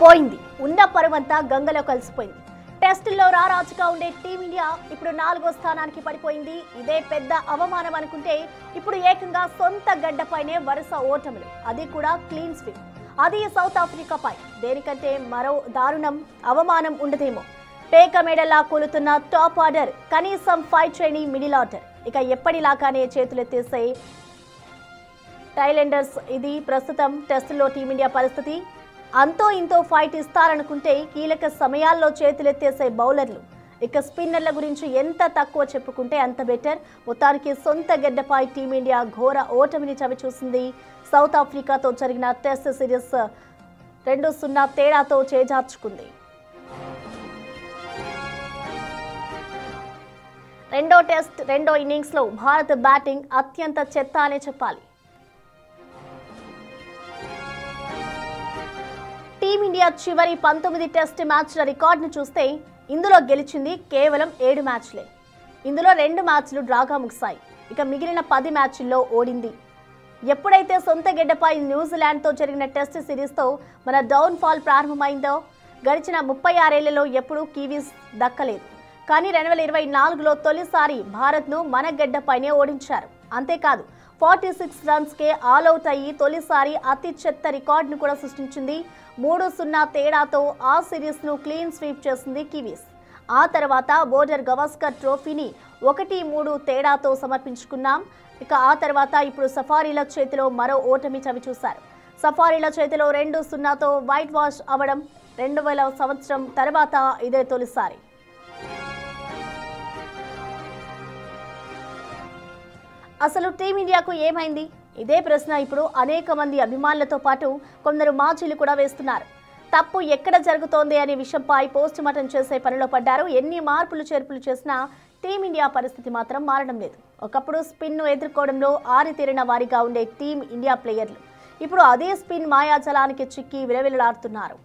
పోయింది. ఉన్న పరువంతా గంగలో కలిసిపోయింది. టెస్టుల్లో రారాజుగా ఉండే టీమిండియా ఇప్పుడు 4వ స్థానానికి పడిపోయింది. ఇదే పెద్ద అవమానం అనుకుంటే ఇప్పుడు ఏకంగా సొంత గడ్డపైనే వరుస ఓటములు, అది కూడా క్లీన్ స్వీప్. అది సౌత్ ఆఫ్రికాపై. దేనికంటే మరో దారుణం అవమానం ఉండదేమో. పేక మేడలా కూలుతున్న టాప్ ఆర్డర్, కనీసం ఫైట్ చేయని మిడిల్ ఆర్డర్, ఇక ఎప్పటిలాగానే చేతులెత్తేసే టైలెండర్స్. ఇది ప్రస్తుతం టెస్టుల్లో టీమిండియా పరిస్థితి. అంతో ఇంతో ఫైట్ ఇస్తారనుకుంటే కీలక సమయాల్లో చేతులెత్తేసే బౌలర్లు. ఇక స్పిన్నర్ల గురించి ఎంత తక్కువ చెప్పుకుంటే అంత బెటర్. మొత్తానికి సొంత గడ్డపై టీమిండియా ఘోర ఓటమిని చవిచూసింది. సౌత్ ఆఫ్రికాతో జరిగిన టెస్ట్ సిరీస్ 2-0 తేడాతో చేజార్చుకుంది. రెండో టెస్ట్ రెండో ఇన్నింగ్స్లో భారత్ బ్యాటింగ్ అత్యంత చెత్త అనే చెప్పాలి. టీమిండియా చివరి 19 టెస్ట్ మ్యాచ్ల రికార్డును చూస్తే ఇందులో గెలిచింది కేవలం 7 మ్యాచ్లే. ఇందులో 2 మ్యాచ్లు డ్రాగా ముగిశాయి. ఇక మిగిలిన 10 మ్యాచ్ల్లో ఓడింది. ఎప్పుడైతే సొంత గడ్డపై న్యూజిలాండ్తో జరిగిన టెస్ట్ సిరీస్తో మన డౌన్ ఫాల్ ప్రారంభమైందో గడిచిన 36 ఏళ్లలో ఎప్పుడూ కివీస్ దక్కలేదు. కానీ 2024లో తొలిసారి భారత్ను మన గడ్డపైనే ఓడించారు. అంతేకాదు 46 రన్స్కే ఆల్అవుట్ అయ్యి తొలిసారి అతి చెత్త రికార్డును కూడా సృష్టించింది. 3-0 తేడాతో ఆ సిరీస్ను క్లీన్ స్వీప్ చేసింది కివీస్. ఆ తర్వాత బోర్డర్ గవాస్కర్ ట్రోఫీని 1-3 తేడాతో సమర్పించుకున్నాం. ఇక ఆ తర్వాత ఇప్పుడు సఫారీల చేతిలో మరో ఓటమి చవిచూశారు. సఫారీల చేతిలో 2-0తో వైట్ వాష్ అవడం 2000 సంవత్సరం తర్వాత ఇదే తొలిసారి. అసలు టీమిండియాకు ఏమైంది? ఇదే ప్రశ్న ఇప్పుడు అనేక మంది అభిమానులతో పాటు కొందరు మాజీలు కూడా వేస్తున్నారు. తప్పు ఎక్కడ జరుగుతోంది అనే విషయంపై పోస్ట్ మార్టం చేసే పనిలో పడ్డారు. ఎన్ని మార్పులు చేర్పులు చేసినా టీమిండియా పరిస్థితి మాత్రం మారడం లేదు. ఒకప్పుడు స్పిన్ను ఎదుర్కోవడంలో ఆరితేరిన వారిగా ఉండే టీం ఇండియా ప్లేయర్లు ఇప్పుడు అదే స్పిన్ మాయాజలానికి చిక్కి విలవిలలాడుతున్నారు.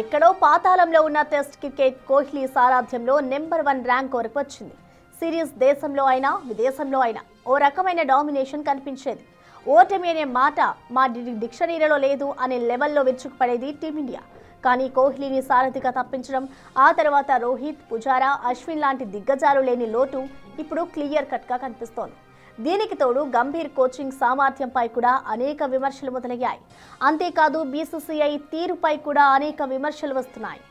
ఎక్కడో పాతాళంలో ఉన్న టెస్ట్ క్రికెట్ కోహ్లీ సారథ్యంలో నెంబర్ 1 ర్యాంక్ వరకు వచ్చింది. సిరీస్ దేశంలో అయినా విదేశంలో అయినా ఓ రకమైన డామినేషన్ కనిపించేది. ఓటమి అనే మాట మా డిక్షనరీలో లేదు అనే లెవెల్లో విరుచుకుపడేది టీమిండియా. కానీ కోహ్లీని సారథిగా తప్పించడం, ఆ తర్వాత రోహిత్, పుజారా, అశ్విన్ లాంటి దిగ్గజాలు లేని లోటు ఇప్పుడు క్లియర్ కట్గా కనిపిస్తోంది. దీనికి తోడు గంభీర్ కోచింగ్ సామర్థ్యంపై కూడా అనేక విమర్శలు మొదలయ్యాయి. అంతేకాదు బీసీసీఐ తీరుపై కూడా అనేక విమర్శలు వస్తున్నాయి.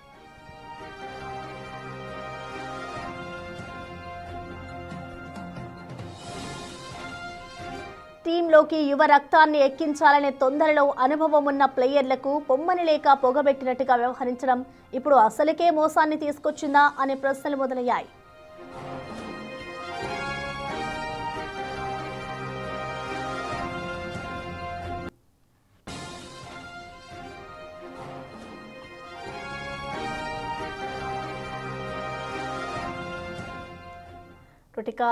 టీంలోకి యువ రక్తాన్ని ఎక్కించాలనే తొందరలో అనుభవం ఉన్న ప్లేయర్లకు పొమ్మని లేక పొగబెట్టినట్టుగా వ్యవహరించడం ఇప్పుడు అసలుకే మోసాన్ని తీసుకొచ్చిందా అనే ప్రశ్నలు మొదలయ్యాయి.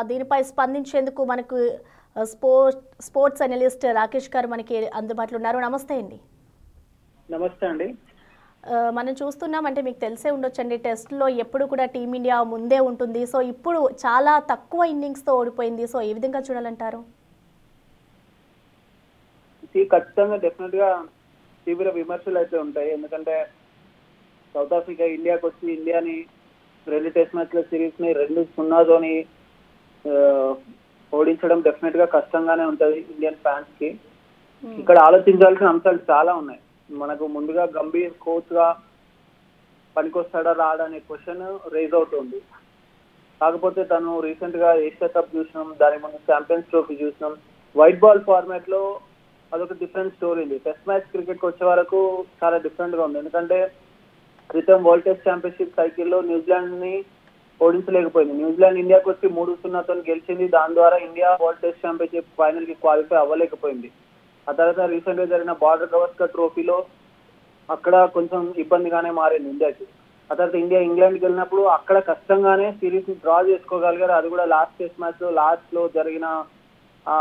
దీనిపై స్పందించేందుకు మనకు స్పోర్ట్స్ అనలిస్ట్ రాకేష్ గారు మనకి అందుబాటులో ఉన్నారు. నమస్తే అండి. నమస్తే అండి. మనం చూస్తున్నాం, అంటే మీకు తెలిసే ఉండొచ్చండి, టెస్ట్లో ఎప్పుడు కూడా టీమిండియా ముందే ఉంటుంది. సో ఇప్పుడు చాలా తక్కువ ఇన్నింగ్స్తో ఓడిపోయింది. సో ఏ విధంగా చూడాలంటారు? ఖచ్చితంగా డెఫినెట్గా తీవ్ర విమర్శలు అయితే ఉంటాయి. ఎందుకంటే సౌత్ ఆఫ్రికా ఇండియాకి వచ్చి ఇండియాని 2 టెస్ట్ మ్యాచ్ల సిరీస్ని 2-0తోని ఓడించడం డెఫినెట్ గా కష్టంగానే ఉంటది ఇండియన్ ఫ్యాన్స్ కి. ఇక్కడ ఆలోచించాల్సిన అంశాలు చాలా ఉన్నాయి. మనకు ముందుగా గంభీర్ కోచ్ గా పనికొస్తాడా రాడా అనే క్వశ్చన్ రేజ్ అవుతుంది. కాకపోతే తను రీసెంట్ గా ఏషియా కప్ చూసినాం, దాని ముందు ఛాంపియన్స్ ట్రోఫీ చూసినాం. వైట్ బాల్ ఫార్మాట్ లో అదొక డిఫరెంట్ స్టోరీ ఉంది. టెస్ట్ మ్యాచ్ క్రికెట్ కి వచ్చే వరకు చాలా డిఫరెంట్ గా ఉంది. ఎందుకంటే క్రితం వరల్డ్ టెస్ట్ ఛాంపియన్షిప్ సైకిల్లో న్యూజిలాండ్ ని ఓడించలేకపోయింది. న్యూజిలాండ్ ఇండియాకి వచ్చి 3-0తో గెలిచింది. దాని ద్వారా India world test championship final కి క్వాలిఫై అవ్వలేకపోయింది. ఆ తర్వాత రీసెంట్ గా జరిగిన బార్డర్ గవాస్కర్ ట్రోఫీలో అక్కడ కొంచెం ఇబ్బందిగానే మారింది ఇండియాకి. ఆ తర్వాత ఇండియా ఇంగ్లాండ్కి వెళ్ళినప్పుడు అక్కడ కష్టంగానే సిరీస్ ని డ్రా చేసుకోగలిగారు. అది కూడా లాస్ట్ టెస్ట్ మ్యాచ్ లో లాస్ట్ లో జరిగిన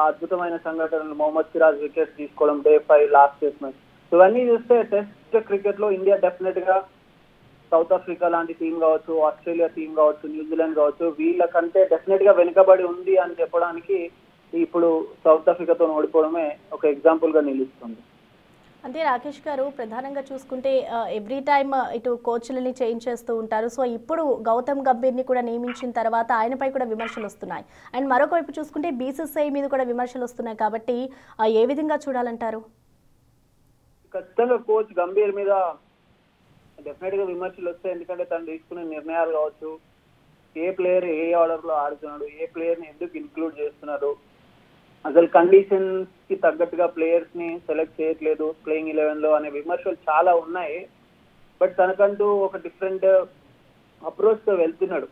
అద్భుతమైన సంఘటనలు, మొహమ్మద్ సిరాజ్ వికెట్ తీసుకోవడం, డే 5 లాస్ట్ టెస్ట్ మ్యాచ్. ఇవన్నీ చూస్తే టెస్ట్ క్రికెట్ లో ఇండియా డెఫినెట్ గా సౌత్ ఆఫ్రికా లాంటి టీం కావచ్చు, ఆస్ట్రేలియా టీం కావచ్చు, న్యూజిలాండ్ కావచ్చు, వీళ్ళకంటే డెఫినెట్ గా వెనుకబడి ఉంది అని చెప్పడానికి ఇప్పుడు సౌత్ ఆఫ్రికాతో ఓడిపోవడమే ఒక ఎగ్జాంపుల్ గా నిలుస్తుంది. అంటే రాకేష్ గారు ప్రధానంగా చూసుకుంటే ఎవ్రీ టైమ్ ఇటు కోచ్లని చేంజ్ చేస్తూ ఉంటారు. సో ఇప్పుడు గౌతమ్ గంభీర్ని కూడా నియమించిన తర్వాత ఆయనపై కూడా విమర్శలు వస్తున్నాయి. అండ్ మరొక వైపు చూసుకుంటే బీసీసీఐ మీద కూడా విమర్శలు వస్తున్నాయి. కాబట్టి ఏ విధంగా చూడాలంటారు? ఖచ్చితంగా కోచ్ గంభీర్ మీద డెఫినెట్ గా విమర్శలు వస్తాయి. ఎందుకంటే తను తీసుకునే నిర్ణయాలు కావచ్చు, ఏ ప్లేయర్ ఏ ఆర్డర్ లో ఆడుతున్నాడు, ఏ ప్లేయర్ ని ఎందుకు ఇంక్లూడ్ చేస్తున్నారు, అసలు కండిషన్స్ కి తగ్గట్టుగా ప్లేయర్స్ ని సెలెక్ట్ చేయట్లేదు ప్లేయింగ్ 11 లో అనే విమర్శలు చాలా ఉన్నాయి. బట్ తనకంటూ ఒక డిఫరెంట్ అప్రోచ్ తో వెళ్తున్నాడు.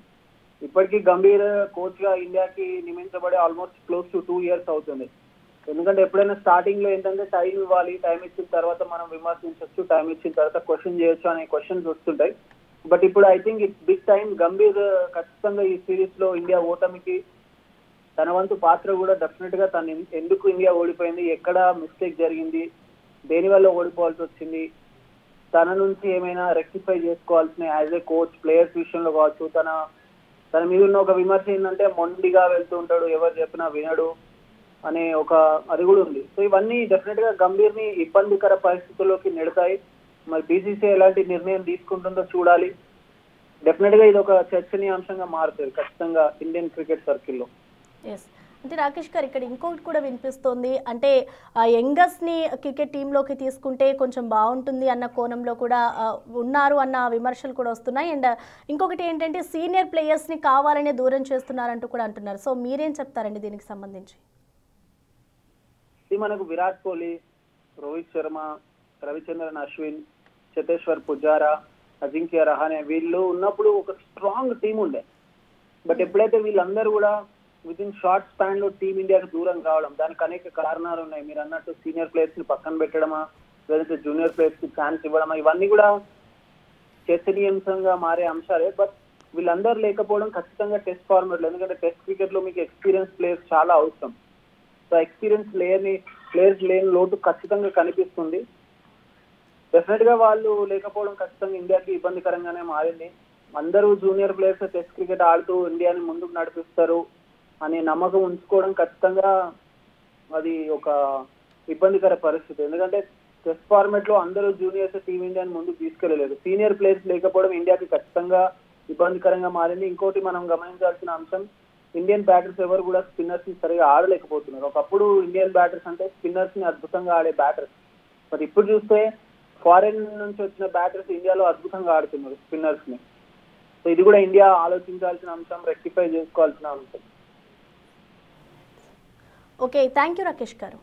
ఇప్పటికీ గంభీర్ కోచ్ గా ఇండియాకి నియమించబడి ఆల్మోస్ట్ క్లోజ్ టు 2 years అవుతుంది. ఎందుకంటే ఎప్పుడైనా స్టార్టింగ్ లో ఏంటంటే టైం ఇవ్వాలి, టైం ఇచ్చిన తర్వాత మనం విమర్శించవచ్చు, టైం ఇచ్చిన తర్వాత క్వశ్చన్ చేయొచ్చు అనే క్వశ్చన్స్ వస్తుంటాయి. బట్ ఇప్పుడు I think it's big time. Gambhir ఖచ్చితంగా ఈ సిరీస్ లో ఇండియా ఓటమికి తన వంతు పాత్ర కూడా డెఫినెట్ గా తను ఎందుకు ఇండియా ఓడిపోయింది, ఎక్కడ మిస్టేక్ జరిగింది, దేని వల్ల ఓడిపోవాల్సి వచ్చింది, తన నుంచి ఏమైనా రెక్టిఫై చేసుకోవాల్సిన యాజ్ ఏ కోచ్ ప్లేయర్స్ విషయంలో కావచ్చు. తన మీద ఉన్న ఒక విమర్శ ఏంటంటే మొండిగా వెళ్తూ ఉంటాడు, ఎవరు చెప్పినా వినడు అనే ఒక అది కూడా ఉంది. సో ఇవన్నీ డెఫినెట్ గా గంభీర్ ని ఇబ్బందికర పరిస్థితుల్లోకి నెడతాయి. మరి బీసీసీఐ ఎలాంటి నిర్ణయం తీసుకుంటుందో చూడాలి. డెఫినెట్ గా ఇది ఒక చర్చనీయాంశంగా మారుతుంది ఖచ్చితంగా ఇండియన్ క్రికెట్ సర్కిల్లో. ఎస్, అంటే రాకేష్ గారు ఇక్కడ ఇంకొకటి కూడా వినిపిస్తోంది. అంటే యంగర్స్ని క్రికెట్ టీంలోకి తీసుకుంటే కొంచెం బాగుంటుంది అన్న కోణంలో కూడా ఉన్నారు అన్న విమర్శలు కూడా వస్తున్నాయి. అండ్ ఇంకొకటి ఏంటంటే సీనియర్ ప్లేయర్స్ని కావాలనే దూరం చేస్తున్నారంటూ కూడా అంటున్నారు. సో మీరేం చెప్తారండి దీనికి సంబంధించి? ఇది మనకు విరాట్ కోహ్లీ, రోహిత్ శర్మ, రవిచంద్రన్ అశ్విన్, చేతేశ్వర్ పుజారా, అజింక్య రహానే వీళ్ళు ఉన్నప్పుడు ఒక స్ట్రాంగ్ టీం ఉండే. బట్ ఎప్పుడైతే వీళ్ళందరూ కూడా విత్ ఇన్ షార్ట్ స్పాన్ లో టీమిండియాకి దూరం కావడం, దానికి అనేక కారణాలు ఉన్నాయి. మీరు అన్నట్టు సీనియర్ ప్లేయర్స్ ని పక్కన పెట్టడమా, లేదంటే జూనియర్ ప్లేయర్స్ కి ఛాన్స్ ఇవ్వడమా, ఇవన్నీ కూడా చర్చనీయాంశంగా మారే అంశాలే. బట్ వీళ్ళందరూ లేకపోవడం ఖచ్చితంగా టెస్ట్ ఫార్మాట్ లో, ఎందుకంటే టెస్ట్ క్రికెట్ లో మీకు ఎక్స్పీరియన్స్ ప్లేయర్స్ చాలా అవసరం. సో ఎక్స్పీరియన్స్ ప్లేయర్స్ లేని లోటు ఖచ్చితంగా కనిపిస్తుంది. డెఫినెట్ గా వాళ్ళు లేకపోవడం ఖచ్చితంగా ఇండియాకి ఇబ్బందికరంగానే మారింది. అందరూ జూనియర్ ప్లేయర్స్ టెస్ట్ క్రికెట్ ఆడుతూ ఇండియాని ముందుకు నడిపిస్తారు అనే నమ్మకం ఉంచుకోవడం ఖచ్చితంగా అది ఒక ఇబ్బందికర పరిస్థితి. ఎందుకంటే టెస్ట్ ఫార్మాట్ లో అందరూ జూనియర్స్ టీమిండియాని ముందుకు తీసుకెళ్లలేదు. సీనియర్ ప్లేయర్స్ లేకపోవడం ఇండియాకి ఖచ్చితంగా ఇబ్బందికరంగా మారింది. ఇంకోటి మనం గమనించాల్సిన అంశం, ఇండియన్ బ్యాటర్స్ ఎవరు కూడా స్పిన్నర్స్ ని సరిగా ఆడలేకపోతున్నారు. ఒకప్పుడు ఇండియన్ బ్యాటర్స్ అంటే స్పిన్నర్స్ ని అద్భుతంగా ఆడే బ్యాటర్స్. మరి ఇప్పుడు చూస్తే ఫారెన్ నుంచి వచ్చిన బ్యాటర్స్ ఇండియాలో అద్భుతంగా ఆడుతున్నారు స్పిన్నర్స్ ని. సో ఇది కూడా ఇండియా ఆలోచించాల్సిన అంశం, రెక్టిఫై చేసుకోవాల్సిన అంశం. ఓకే, థ్యాంక్ యూ రాకేష్ గారు.